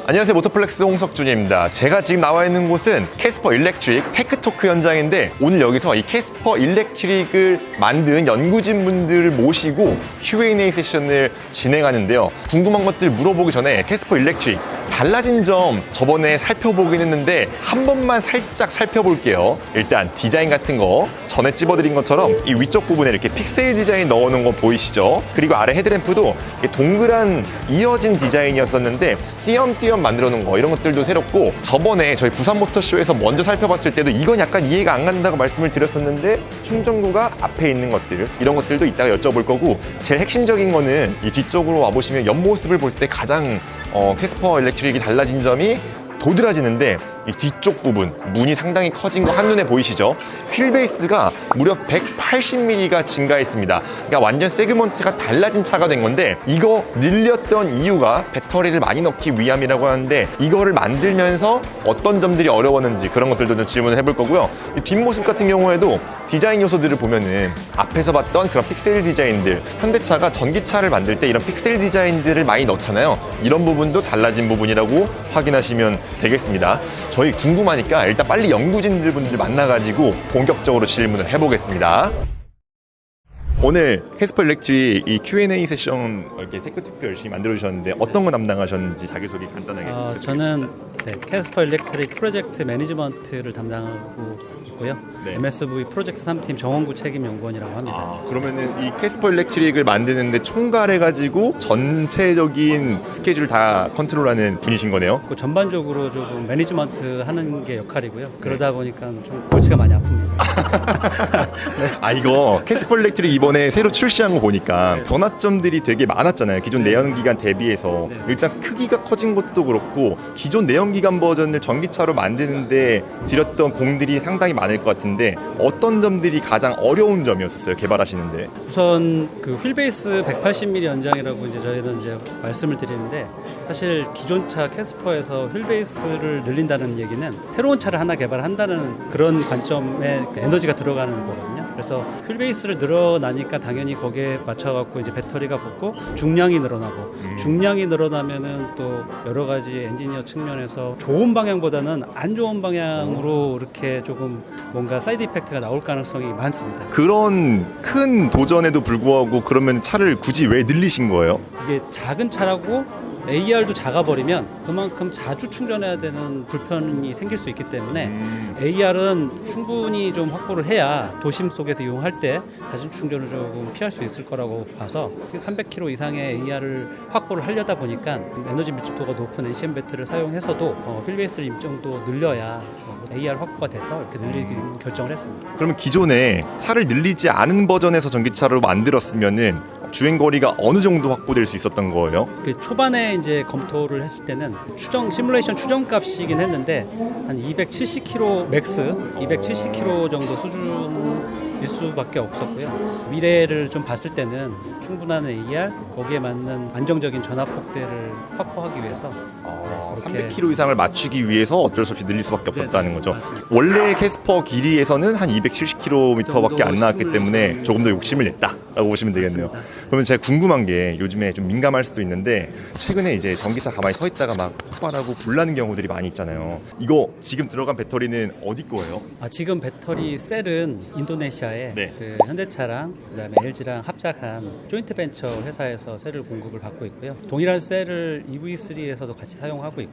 안녕하세요, 모터플렉스 홍석준입니다. 제가 지금 나와 있는 곳은 캐스퍼 일렉트릭 테크토크 현장인데, 오늘 여기서 이 캐스퍼 일렉트릭을 만든 연구진 분들을 모시고 Q&A 세션을 진행하는데요. 궁금한 것들 물어보기 전에 캐스퍼 일렉트릭 달라진 점 저번에 살펴보긴 했는데 한 번만 살짝 살펴볼게요. 일단 디자인 같은 거 전에 찝어드린 것처럼 이 위쪽 부분에 이렇게 픽셀 디자인 넣어놓은 거 보이시죠? 그리고 아래 헤드램프도 동그란 이어진 디자인이었었는데 띄엄띄엄 만들어 놓은 거, 이런 것들도 새롭고, 저번에 저희 부산 모터쇼에서 먼저 살펴봤을 때도 이건 약간 이해가 안 간다고 말씀을 드렸었는데 충전구가 앞에 있는 것들, 이런 것들도 이따가 여쭤볼 거고, 제일 핵심적인 거는 이 뒤쪽으로 와보시면 옆모습을 볼 때 가장 캐스퍼 일렉트릭이 달라진 점이 도드라지는데, 이 뒤쪽 부분 문이 상당히 커진 거 한눈에 보이시죠? 휠베이스가 무려 180mm가 증가했습니다. 그러니까 완전 세그먼트가 달라진 차가 된 건데, 이거 늘렸던 이유가 배터리를 많이 넣기 위함이라고 하는데, 이거를 만들면서 어떤 점들이 어려웠는지 그런 것들도 좀 질문을 해볼 거고요. 이 뒷모습 같은 경우에도 디자인 요소들을 보면은 앞에서 봤던 그런 픽셀 디자인들, 현대차가 전기차를 만들 때 이런 픽셀 디자인들을 많이 넣잖아요. 이런 부분도 달라진 부분이라고 확인하시면 되겠습니다. 저희 궁금하니까 일단 빨리 연구진들 분들 만나가지고 본격적으로 질문을 해보겠습니다. 오늘 캐스퍼 일렉트릭 이 Q&A 세션 이렇게 테크토크 열심히 만들어주셨는데 어떤 거 담당하셨는지 자기소개 간단하게 부탁드리겠습니다. 저는 캐스퍼 일렉트릭 프로젝트 매니지먼트를 담당하고 있고요. 네. MSV 프로젝트 3팀 정원구 책임 연구원이라고 합니다. 그러면은 이 캐스퍼 일렉트릭을 만드는데 총괄해가지고 전체적인 스케줄 다 컨트롤하는 분이신 거네요? 그 전반적으로 조금 매니지먼트 하는 게 역할이고요. 그러다 보니까 좀 골치가 많이 아픕니다. 이거 캐스퍼 일렉트릭 이번에 새로 출시한 거 보니까 변화점들이 되게 많았잖아요. 기존 내연기관 대비해서. 일단 크기가 커진 것도 그렇고, 기존 내연기관 버전을 전기차로 만드는데 들였던 공들이 상당히 많을 것 같은데, 어떤 점들이 가장 어려운 점이었었어요, 개발하시는데? 우선 그 휠베이스 180mm 연장이라고 이제 저희는 이제 말씀을 드리는데, 사실 기존 차 캐스퍼에서 휠베이스를 늘린다는 얘기는 새로운 차를 하나 개발한다는 그런 관점에 에너지가 들어가는 거거든요. 그래서 휠베이스를 늘어나니까 당연히 거기에 맞춰갖고 이제 배터리가 붙고 중량이 늘어나고, 중량이 늘어나면은 또 여러 가지 엔지니어 측면에서 좋은 방향보다는 안 좋은 방향으로 이렇게 조금 뭔가 사이드 이펙트가 나올 가능성이 많습니다. 그런 큰 도전에도 불구하고 그러면 차를 굳이 왜 늘리신 거예요? 이게 작은 차라고 AR도 작아버리면 그만큼 자주 충전해야 되는 불편이 생길 수 있기 때문에 AR은 충분히 좀 확보를 해야 도심 속에서 이용할 때 자주 충전을 조금 피할 수 있을 거라고 봐서 300km 이상의 AR을 확보를 하려다 보니까 에너지 밀집도가 높은 NCM 배터리를 사용해서도 휠베이스를 일정도 늘려야 AR 확보가 돼서 이렇게 늘리기 결정을 했습니다. 그러면 기존에 차를 늘리지 않은 버전에서 전기차로 만들었으면은 주행거리가 어느 정도 확보될 수 있었던 거예요? 그 초반에 이제 검토를 했을 때는 시뮬레이션 추정값이긴 했는데 한 270km 맥스, 270km 정도 수준일 수밖에 없었고요. 미래를 좀 봤을 때는 충분한 AR, 거기에 맞는 안정적인 전압폭대를 확보하기 위해서 300km 이상을 맞추기 위해서 어쩔 수 없이 늘릴 수밖에 없었다는 거죠. 맞습니다. 원래 캐스퍼 길이에서는 한 270km밖에 안 나왔기 때문에 조금 더 욕심을 냈다라고 보시면 되겠네요. 맞습니다. 그러면 제가 궁금한 게, 요즘에 좀 민감할 수도 있는데 최근에 이제 전기차 가만히 서 있다가 막 폭발하고 불나는 경우들이 많이 있잖아요. 이거 지금 들어간 배터리는 어디 거예요? 지금 배터리 셀은 인도네시아에 네. 그 현대차랑 그다음에 LG랑 합작한 조인트 벤처 회사에서 셀을 공급을 받고 있고요. 동일한 셀을 EV3에서도 같이 사용하고 있고.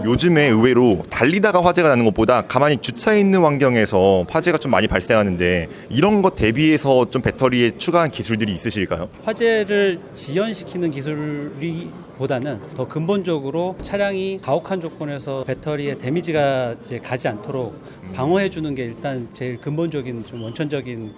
요즘에 의외로 달리다가 화재가 나는 것보다 가만히 주차해 있는 환경에서 화재가 좀 많이 발생하는데, 이런 것 대비해서 좀 배터리에 추가한 기술들이 있으실까요? 화재를 지연시키는 기술이 보다는 더 근본적으로 차량이 가혹한 조건에서 배터리에 데미지가 이제 가지 않도록 방어해 주는 게 일단 제일 근본적인 좀 원천적인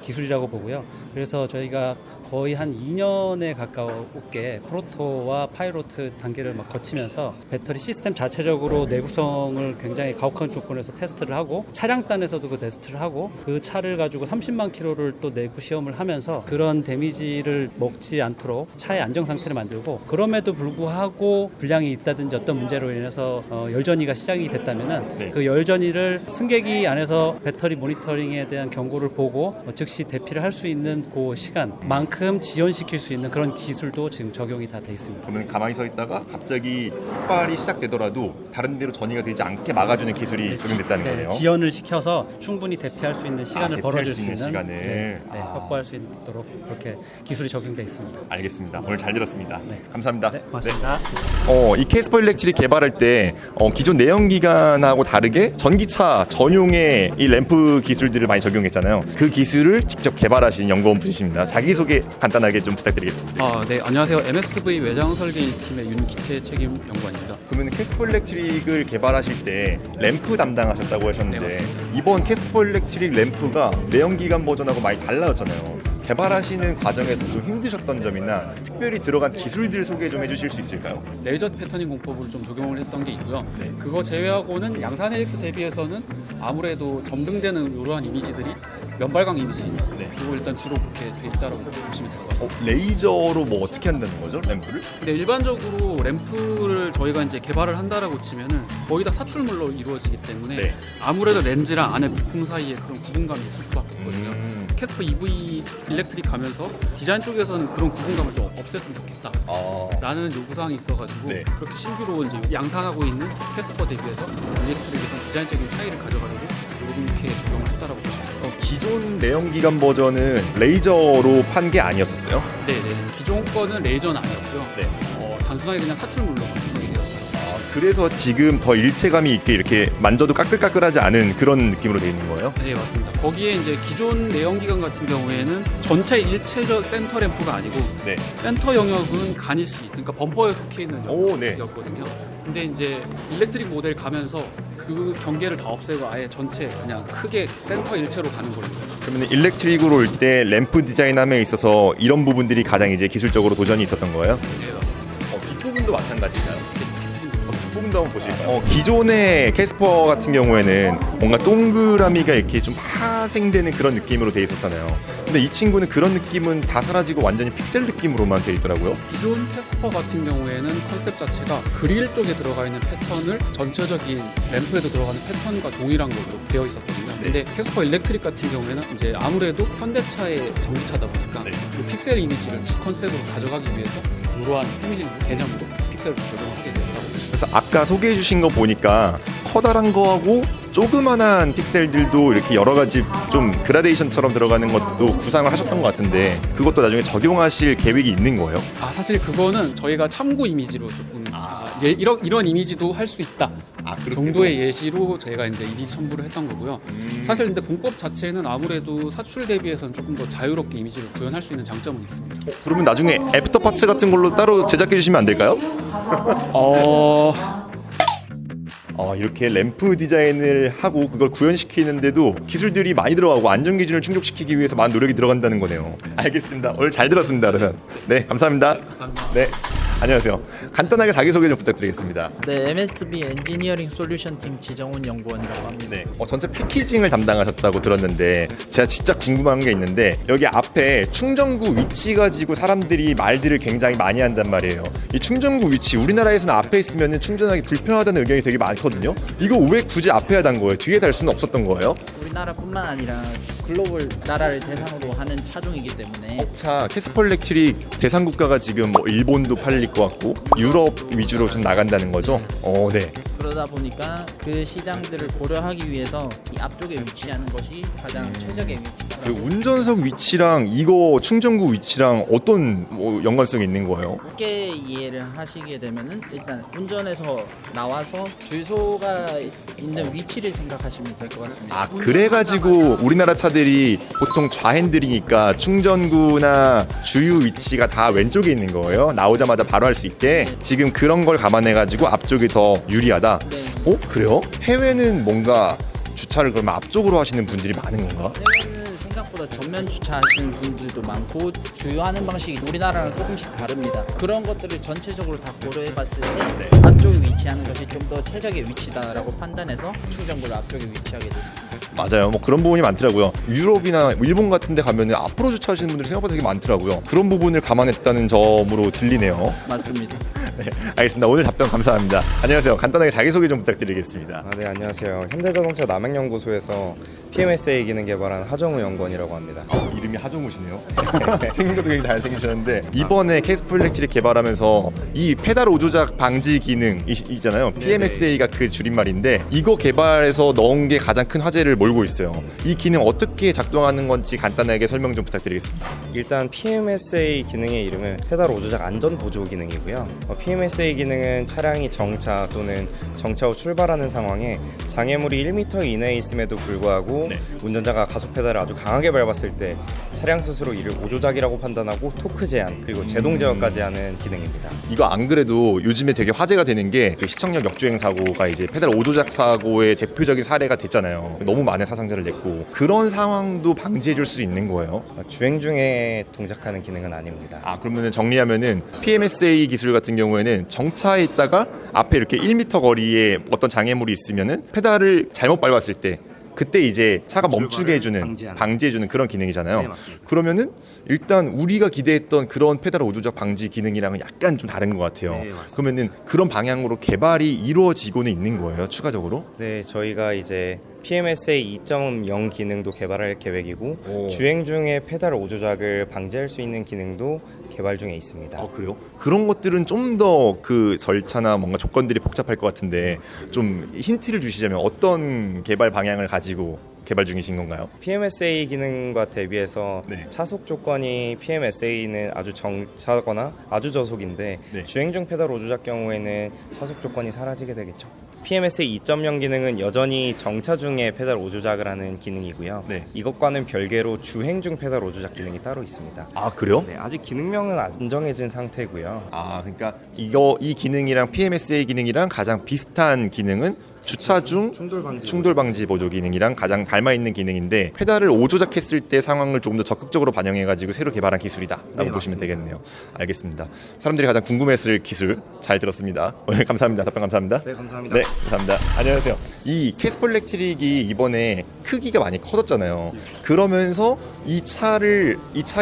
기술이라고 보고요. 그래서 저희가 거의 한 2년에 가깝게 프로토와 파이로트 단계를 막 거치면서 배터리 시스템 자체적으로 내구성을 굉장히 가혹한 조건에서 테스트를 하고, 차량단에서도 그 테스트를 하고, 그 차를 가지고 30만 킬로를 또 내구 시험을 하면서 그런 데미지를 먹지 않도록 차의 안정 상태를 만들고, 그런 그럼에도 불구하고 불량이 있다든지 어떤 문제로 인해서 열전이가 시작이 됐다면은 네. 그 열전이를 승객이 안에서 배터리 모니터링에 대한 경고를 보고 즉시 대피를 할 수 있는 그 시간만큼 지연시킬 수 있는 그런 기술도 지금 적용이 다 돼 있습니다. 그러면 가만히 서 있다가 갑자기 폭발이 시작되더라도 다른 데로 전이가 되지 않게 막아주는 기술이 적용됐다는 네, 거네요. 지연을 시켜서 충분히 대피할 수 있는 시간을 대피할 벌어줄 수 수 있는 있는 시간을. 확보할 수 있도록 그렇게 기술이 적용돼 있습니다. 알겠습니다. 오늘 잘 들었습니다. 네. 감사합니다. 네, 고맙습니다. 이 캐스퍼 일렉트릭 개발할 때 기존 내연기관하고 다르게 전기차 전용의 이 램프 기술들을 많이 적용했잖아요. 그 기술을 직접 개발하신 연구원 분이십니다. 자기소개 간단하게 좀 부탁드리겠습니다. 네, 안녕하세요. MSV 외장 설계 1팀의 윤기태 책임 연구원입니다. 그러면 캐스퍼 일렉트릭을 개발하실 때 램프 담당하셨다고 하셨는데 네, 맞습니다. 이번 캐스퍼 일렉트릭 램프가 내연기관 버전하고 많이 달라졌잖아요. 개발하시는 과정에서 좀 힘드셨던 점이나 특별히 들어간 기술들 소개 좀 해주실 수 있을까요? 레이저 패터닝 공법을 좀 적용을 했던 게 있고요. 그거 제외하고는 양산 AX 대비해서는 아무래도 점등되는 이러한 이미지들이 면발광 이미지 그리고 일단 주로 그렇게 돼 있다라고 보시면 될 것 같습니다. 레이저로 뭐 어떻게 한다는 거죠? 램프를? 근데 일반적으로 램프를 저희가 이제 개발을 한다라고 치면은 거의 다 사출물로 이루어지기 때문에 네. 아무래도 아무래도 렌즈랑 안에 부품 사이에 그런 구분감이 있을 수밖에 없거든요. 캐스퍼 EV 일렉트릭 가면서 디자인 쪽에서는 그런 구분감을 좀 없앴으면 좋겠다. 라는 요구사항이 있어가지고 네. 그렇게 신규로 이제 양산하고 있는 캐스퍼 대비해서 일렉트릭에서 디자인적인 차이를 가져가지고 이렇게 적용을 했다라고 보시면 돼요. 기존 내연기관 버전은 레이저로 판 게 아니었었어요? 네네. 기존 거는 레이저는 아니었고요. 네. 단순하게 그냥 사출물로 구성이 되었다고. 그래서 지금 더 일체감이 있게 이렇게 만져도 까끌까끌하지 않은 그런 느낌으로 되어 있는 거예요? 네, 맞습니다. 거기에 이제 기존 내연기관 같은 경우에는 전체 일체적 센터 램프가 아니고 네. 센터 영역은 가니시, 그러니까 범퍼에 속해 있는 오, 네. 영역이었거든요. 근데 이제 일렉트릭 모델 가면서 그 경계를 다 없애고 아예 전체 그냥 크게 센터 일체로 가는 걸로. 그러면 일렉트릭으로 올 때 램프 디자인함에 있어서 이런 부분들이 가장 이제 기술적으로 도전이 있었던 거예요? 네, 맞습니다. 뒷부분도 마찬가지인가요? 뒷부분도 한번 보실까요? 기존의 캐스퍼 같은 경우에는 뭔가 동그라미가 이렇게 좀 파생되는 그런 느낌으로 돼 있었잖아요. 근데 이 친구는 그런 느낌은 다 사라지고 완전히 픽셀 느낌으로만 돼 있더라고요. 기존 캐스퍼 같은 경우에는 컨셉 자체가 그릴 쪽에 들어가 있는 패턴을 전체적인 램프에도 들어가는 패턴과 동일한 걸로 되어 있었거든요. 근데 캐스퍼 일렉트릭 같은 경우에는 이제 아무래도 현대차의 전기차다 보니까 그 픽셀 이미지를 주 컨셉으로 가져가기 위해서 이러한 패밀리 개념으로 픽셀을 적용하게 되었다고 보시면 그래서 아까 소개해 주신 거 보니까 커다란 거하고 조그만한 픽셀들도 이렇게 여러 가지 좀 그라데이션처럼 들어가는 것도 구상을 하셨던 것 같은데 그것도 나중에 적용하실 계획이 있는 거예요? 사실 그거는 저희가 참고 이미지로 조금 이제 이런 이미지도 할 수 있다 정도의 예시로 저희가 이제 이미지 첨부를 했던 거고요. 사실 근데 공법 자체는 아무래도 사출 대비해서는 조금 더 자유롭게 이미지를 구현할 수 있는 장점은 있습니다. 그러면 나중에 애프터 파츠 같은 걸로 따로 제작해 주시면 안 될까요? 이렇게 램프 디자인을 하고 그걸 구현시키는데도 기술들이 많이 들어가고 안전 기준을 충족시키기 위해서 많은 노력이 들어간다는 거네요. 알겠습니다. 오늘 잘 들었습니다. 그러면 네, 감사합니다. 감사합니다. 네, 안녕하세요. 간단하게 자기소개 좀 부탁드리겠습니다. 네, MSB 엔지니어링 솔루션 팀 지정훈 연구원이라고 합니다. 네, 전체 패키징을 담당하셨다고 들었는데 제가 진짜 궁금한 게 있는데 여기 앞에 충전구 위치 가지고 사람들이 말들을 굉장히 많이 한단 말이에요. 이 충전구 위치 우리나라에서는 앞에 있으면 충전하기 불편하다는 의견이 되게 많거든요. 이거 왜 굳이 앞에야 단 거예요? 뒤에 달 수는 없었던 거예요? 우리나라뿐만 아니라 글로벌 나라를 대상으로 하는 차종이기 때문에 자, 캐스퍼 일렉트릭 대상 국가가 지금 뭐 일본도 팔릴 것 같고 유럽 위주로 좀 나간다는 거죠? 네. 그러다 보니까 그 시장들을 고려하기 위해서 이 앞쪽에 위치하는 것이 가장 최적의 위치다. 그 운전석 위치랑 이거 충전구 위치랑 어떤 연관성이 있는 거예요? 쉽게 이해를 하시게 되면은 일단 운전에서 나와서 주유소가 있는 위치를 생각하시면 될 것 같습니다. 그래가지고 우리나라 차들이 보통 좌핸들이니까 충전구나 주유 위치가 다 왼쪽에 있는 거예요. 나오자마자 바로 할 수 있게. 지금 그런 걸 감안해가지고 앞쪽이 더 유리하다. 그래요? 해외는 뭔가 주차를 그러면 앞쪽으로 하시는 분들이 많은 건가? 해외는 생각보다 전면 주차하시는 분들도 많고 주유하는 방식이 우리나라랑 조금씩 다릅니다. 그런 것들을 전체적으로 다 고려해봤을 때 앞쪽에 위치하는 것이 좀 더 최적의 위치다라고 판단해서 충전구를 앞쪽에 위치하게 됐습니다. 맞아요. 뭐 그런 부분이 많더라고요. 유럽이나 일본 같은 데 가면은 앞으로 주차하시는 분들이 생각보다 되게 많더라고요. 그런 부분을 감안했다는 점으로 들리네요. 맞습니다. 네, 알겠습니다. 오늘 답변 감사합니다. 안녕하세요. 간단하게 자기소개 좀 부탁드리겠습니다. 네, 안녕하세요. 현대자동차 남행연구소에서 PMSA 기능 개발한 하정우 연구원이라고 합니다. 이름이 하정우시네요. 생긴 것도 굉장히 잘생기셨는데 이번에 캐스퍼 일렉트릭 개발하면서 이 페달 오조작 방지 기능 있잖아요. PMSA가 그 줄임말인데 이거 개발해서 넣은 게 가장 큰 화제를 몰고 있어요. 이 기능 어떻게 작동하는 건지 간단하게 설명 좀 부탁드리겠습니다. 일단 PMSA 기능의 이름은 페달 오조작 안전 보조 기능이고요. PMSA 기능은 차량이 정차 또는 정차 후 출발하는 상황에 장애물이 1m 이내에 있음에도 불구하고 운전자가 가속 페달을 아주 강하게 밟았을 때 차량 스스로 이를 오조작이라고 판단하고 토크 제한 그리고 제동 제어까지 하는 기능입니다. 이거 안 그래도 요즘에 되게 화제가 되는 게 그 시청역 역주행 사고가 이제 페달 오조작 사고의 대표적인 사례가 됐잖아요. 너무 많은 사상자를 냈고 그런 상황도 방지해줄 수 있는 거예요. 주행 중에 동작하는 기능은 아닙니다. 아 그러면은 정리하면은 PMSA 기술 같은 경우에는 정차에 있다가 앞에 이렇게 1m 거리에 어떤 장애물이 있으면은 페달을 잘못 밟았을 때 그때 이제 차가 멈추게 해주는 방지해주는 그런 기능이잖아요. 네, 맞습니다. 그러면은 일단 우리가 기대했던 그런 페달 오조작 방지 기능이랑은 약간 좀 다른 것 같아요. 네, 맞습니다. 그러면은 그런 방향으로 개발이 이루어지고는 있는 거예요. 추가적으로. 네, 저희가 이제 PMSA 2.0 기능도 개발할 계획이고 오. 주행 중에 페달 오조작을 방지할 수 있는 기능도 개발 중에 있습니다. 아 그래요? 그런 것들은 좀 더 그 절차나 뭔가 조건들이 복잡할 것 같은데 좀 힌트를 주시자면 어떤 개발 방향을 가지고 개발 중이신 건가요? PMSA 기능과 대비해서 네. 차속 조건이 PMSA는 아주 정차거나 아주 저속인데 네. 주행 중 페달 오조작 경우에는 차속 조건이 사라지게 되겠죠. PMSA 2.0 기능은 여전히 정차 중에 페달 오조작을 하는 기능이고요. 네. 이것과는 별개로 주행 중 페달 오조작 기능이 따로 있습니다. 아 그래요? 네, 아직 기능명은 안 정해진 상태고요. 아 그러니까 이 기능이랑 PMSA 기능이랑 가장 비슷한 기능은 주차 중 충돌 방지 보조 기능이랑 가장 닮아 있는 기능인데 페달을 오조작했을 때 상황을 조금 더 적극적으로 반영해 가지고 새로 개발한 기술이다라고 네, 보시면 맞습니다. 되겠네요. 알겠습니다. 사람들이 가장 궁금했을 기술 잘 들었습니다. 오늘 감사합니다. 답변 감사합니다. 네, 감사합니다. 네, 감사합니다. 안녕하세요. 이 캐스퍼 일렉트릭이 이번에 크기가 많이 커졌잖아요. 그러면서 이 차의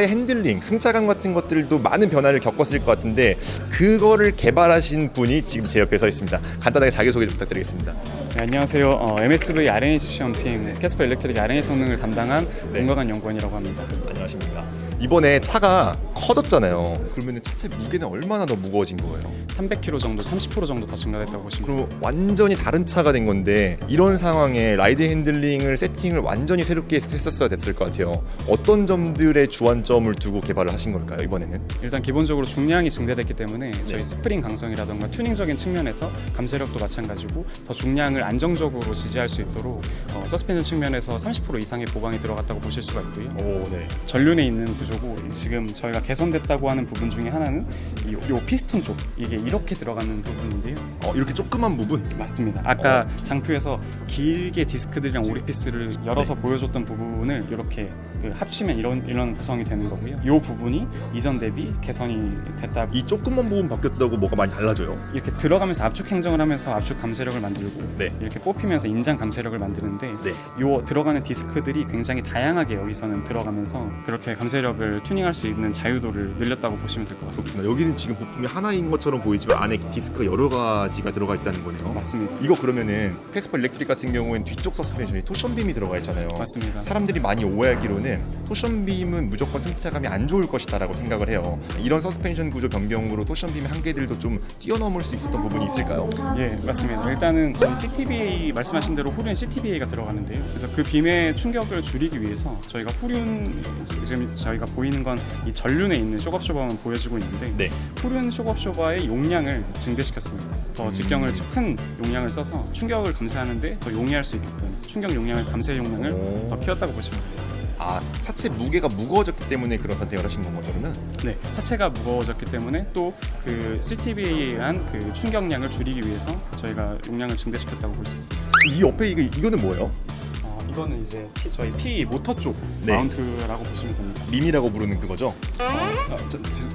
핸들링, 승차감 같은 것들도 많은 변화를 겪었을 것 같은데 그거를 개발하신 분이 지금 제 옆에 서 있습니다. 간단하게 자기소개 좀 부탁드리겠습니다. 네, 안녕하세요. MSV R&A 시험팀 캐스퍼 일렉트릭 R&A 성능을 담당한 문광환 연구원이라고 합니다. 안녕하십니까. 이번에 차가 커졌잖아요. 그러면 차체 무게는 얼마나 더 무거워진 거예요? 300kg 정도, 30% 정도 더 증가됐다고 보시면 돼요. 그럼 완전히 다른 차가 된 건데 이런 상황에 라이드 핸들링을 세팅을 완전히 새롭게 했었어야 됐을 것 같아요. 어떤 점들에 주안점을 두고 개발을 하신 걸까요, 이번에는? 일단 기본적으로 중량이 증대됐기 때문에 저희 스프링 강성이라던가 튜닝적인 측면에서 감쇄력도 마찬가지고 더 중량을 안정적으로 지지할 수 있도록 서스펜션 측면에서 30% 이상의 보강이 들어갔다고 보실 수가 있고요. 오, 네. 전륜에 있는 구조고 지금 저희가 개선됐다고 하는 부분 중에 하나는 요 피스톤 쪽 이게 이렇게 들어가는 부분인데요. 이렇게 조그만 부분. 맞습니다. 아까 장표에서 길게 디스크들이랑 오리피스를 열어서 보여줬던 부분을 이렇게 합치면 이런 구성이 되는 거고요. 이 부분이 이전 대비 개선이 됐다. 이 조그만 부분 바뀌었다고 뭐가 많이 달라져요? 이렇게 들어가면서 압축 행정을 하면서 압축 감쇄력을 만들고 네. 이렇게 뽑히면서 인장 감쇄력을 만드는데 네. 요 들어가는 디스크들이 굉장히 다양하게 여기서는 들어가면서 그렇게 감쇄력을 튜닝할 수 있는 자유도를 늘렸다고 보시면 될 것 같습니다. 그렇구나. 여기는 지금 부품이 하나인 것처럼 보이지만 안에 디스크가 여러 가지가 들어가 있다는 거네요. 맞습니다. 이거 그러면은 캐스퍼 일렉트릭 같은 경우에는 뒤쪽 서스펜션에 토션빔이 들어가 있잖아요. 맞습니다. 사람들이 많이 오해하기로는 토션빔은 무조건 승차감이 안 좋을 것이다라고 생각을 해요. 이런 서스펜션 구조 변경으로 토션빔의 한계들도 좀 뛰어넘을 수 있었던 부분이 있을까요? 예, 맞습니다. 일단은 CTBA 말씀하신 대로 후륜 CTBA가 들어가는데요. 그래서 그 빔의 충격을 줄이기 위해서 저희가 후륜 지금 저희가 보이는 건 이 전륜에 있는 쇼크업쇼버만 보여지고 있는데 네. 후륜 쇼크업쇼버의 용량을 증대시켰습니다. 더 직경을 큰 용량을 써서 충격을 감쇄하는데 더 용이할 수 있게끔 충격 용량을 감쇄 용량을 오. 더 키웠다고 보시면 돼요. 아, 차체 무게가 무거워졌기 때문에 그런 선택을 하신 건 거죠, 그러면? 네, 차체가 무거워졌기 때문에 또 그 CTBA에 의한 그 충격량을 줄이기 위해서 저희가 용량을 증대시켰다고 볼 수 있습니다. 이 옆에 이거는 뭐예요? 이거는 이제 저희 P 모터 쪽 네. 마운트라고 보시면 됩니다. 미미라고 부르는 그거죠?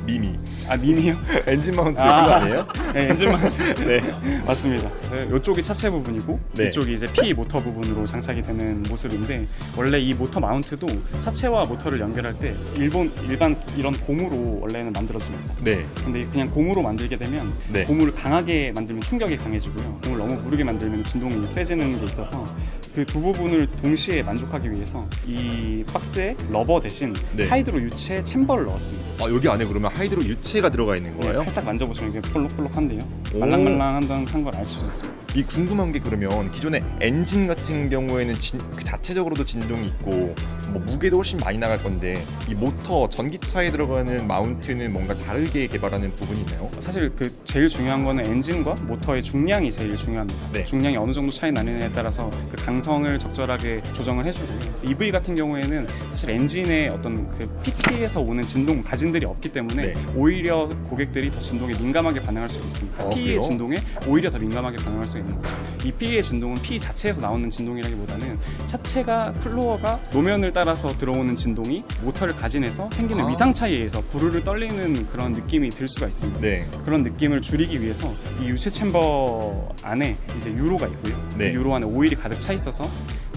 미미. 미미요? 엔진 마운트 그거 아. 아니에요? 네, 엔진 마운트. 네. 맞습니다. 그래서 이쪽이 차체 부분이고 네. 이쪽이 이제 P 모터 부분으로 장착이 되는 모습인데 원래 이 모터 마운트도 차체와 모터를 연결할 때 일반 이런 고무로 원래는 만들어집니다. 네. 근데 그냥 고무로 만들게 되면 네. 고무를 강하게 만들면 충격이 강해지고요. 고무를 너무 무르게 만들면 진동이 세지는 게 있어서 그 두 부분을 동시에 만족하기 위해서 이 박스에 러버 대신 네. 하이드로 유체 챔버를 넣었습니다. 여기 안에 그러면 하이드로 유체가 들어가 있는 네, 거예요? 살짝 만져보시면 이게 볼록볼록한데요. 오. 말랑말랑한 걸 알 수 있습니다. 이 궁금한 게 그러면 기존의 엔진 같은 경우에는 그 자체적으로도 진동이 있고 뭐 무게도 훨씬 많이 나갈 건데 이 모터 전기차에 들어가는 마운트는 뭔가 다르게 개발하는 부분이 있나요? 사실 그 제일 중요한 거는 엔진과 모터의 중량이 제일 중요합니다. 네. 중량이 어느 정도 차이 나느냐에 따라서 그 강성을 적절하게 조정을 해주고요. EV 같은 경우에는 사실 엔진의 어떤 그 PT에서 오는 진동 가진들이 없기 때문에 네. 오히려 고객들이 더 진동에 민감하게 반응할 수 있습니다. 그래요? PE의 진동에 오히려 더 민감하게 반응할 수 있는 거죠. 이 PE의 진동은 P 자체에서 나오는 진동이라기보다는 차체가 플로어가 노면을 따라서 들어오는 진동이 모터를 가진해서 생기는 위상 차이에 의해서 부르르 떨리는 그런 느낌이 들 수가 있습니다. 네. 그런 느낌을 줄이기 위해서 이 유체 챔버 안에 이제 유로가 있고요. 네. 이 유로 안에 오일이 가득 차 있어서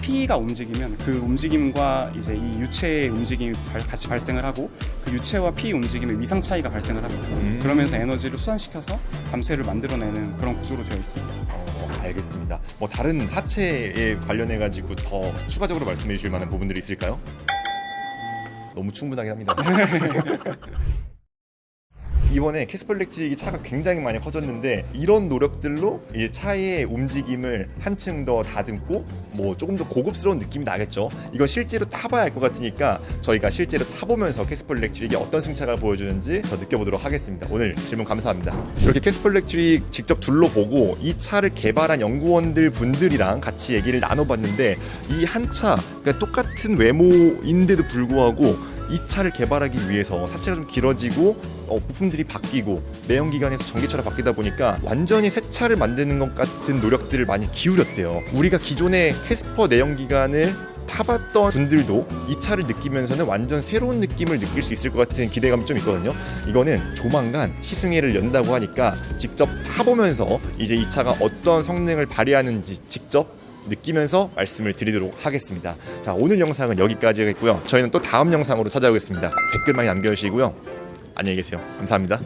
P가 움직이면 그 움직임과 이제 이 유체의 움직임이 같이 발생을 하고 그 유체와 P 움직임의 위상 차이가 발생을 합니다. 그러면서 에너지를 수산시켜서 감쇄를 만들어내는 그런 구조로 되어 있습니다. 알겠습니다. 뭐 다른 하체에 관련해 가지고 더 추가적으로 말씀해 주실 만한 부분들이 있을까요? 너무 충분하긴 합니다. 이번에 캐스퍼 일렉트릭이 차가 굉장히 많이 커졌는데 이런 노력들로 이제 차의 움직임을 한층 더 다듬고 뭐 조금 더 고급스러운 느낌이 나겠죠. 이건 실제로 타봐야 할 것 같으니까 저희가 실제로 타보면서 캐스퍼 일렉트릭이 어떤 승차가 보여주는지 더 느껴보도록 하겠습니다. 오늘 질문 감사합니다. 이렇게 캐스퍼 일렉트릭 직접 둘러보고 이 차를 개발한 연구원들 분들이랑 같이 얘기를 나눠봤는데 이 한 차, 그러니까 똑같은 외모인데도 불구하고 이 차를 개발하기 위해서 차체가 좀 길어지고 부품들이 바뀌고 내연기관에서 전기차로 바뀌다 보니까 완전히 새 차를 만드는 것 같은 노력들을 많이 기울였대요. 우리가 기존의 캐스퍼 내연기관을 타봤던 분들도 이 차를 느끼면서는 완전 새로운 느낌을 느낄 수 있을 것 같은 기대감이 좀 있거든요. 이거는 조만간 시승회를 연다고 하니까 직접 타보면서 이제 이 차가 어떤 성능을 발휘하는지 직접 느끼면서 말씀을 드리도록 하겠습니다. 자, 오늘 영상은 여기까지 하겠고요. 저희는 또 다음 영상으로 찾아오겠습니다. 댓글 많이 남겨주시고요. 안녕히 계세요. 감사합니다.